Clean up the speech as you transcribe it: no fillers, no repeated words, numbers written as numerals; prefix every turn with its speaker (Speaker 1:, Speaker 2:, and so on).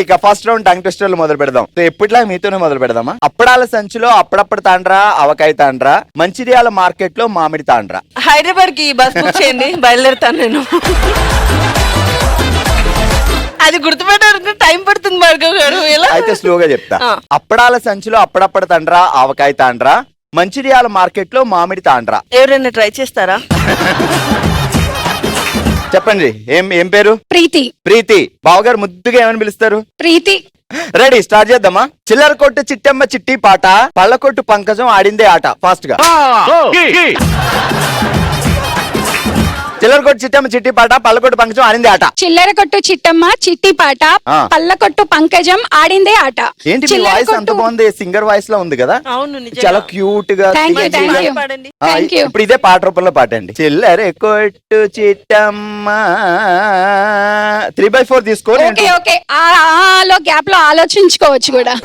Speaker 1: ఇక first round tongue ట్విస్టర్లు మొదలు పెడదాం. సో ఎప్పటిలా మీతోనే మొదలు పెడదామా? అప్పడాల సంచిలో అప్పుడప్పుడు తాండ్రా, ఆవకాయ తాండ్రా, మంచిర్యాల మార్కెట్ లో మామిడి తాండ్రా.
Speaker 2: హైదరాబాద్ కి బస్ బుక్ చేయండి, బయలుదేరుతాను నేను. అది గుర్తుపెట్టాలంటే టైం పడుతుంది భార్గవ్ గారు.
Speaker 1: అయితే స్లోగా చెప్తా. అప్పడాల సంచిలో అప్పుడప్పుడు తాండ్రా, ఆవకాయ తాండ్రా, మంచిర్యాల మార్కెట్ లో మామిడి తాండ్రా.
Speaker 2: ఎవరైనా ట్రై చేస్తారా?
Speaker 1: చెప్పండి. ఏం పేరు?
Speaker 3: ప్రీతి.
Speaker 1: ప్రీతి. బావగారు ముద్దుగా ఏమని పిలుస్తారు?
Speaker 3: ప్రీతి.
Speaker 1: రెడీ, స్టార్ట్ చేద్దామా? చిల్లర కొట్టు చిట్టమ్మ చిట్టి పాట, పళ్ళ కొట్టు పంకజం ఆడిందే ఆట. ఫాస్ట్ గా. చిల్లర కొట్టు చిట్టమ్మ చిట్టి పాట, పళ్ళ కొట్టు పంకజం ఆడిందే ఆట.
Speaker 3: చిల్లర కొట్టు చిట్టమ్మ చిట్టి పాట, పళ్ళ కొట్టు పంకజం ఆడిందే ఆట.
Speaker 1: ఏంటి మీ వాయిస్ అంత బాగుంది, సింగర్ వాయిస్ లో ఉంది కదా?
Speaker 2: అవును,
Speaker 1: చాలా క్యూట్ గా.
Speaker 2: పాడండి.
Speaker 1: ఇప్పుడు ఇదే పాట రూపంలో పాటండి. చిల్లర కొట్టు చిట్టమ్మ 3/4 తీసుకో.
Speaker 3: ఓకే ఓకే, ఆలో గ్యాప్ లో ఆలోచించుకోవచ్చు కూడా.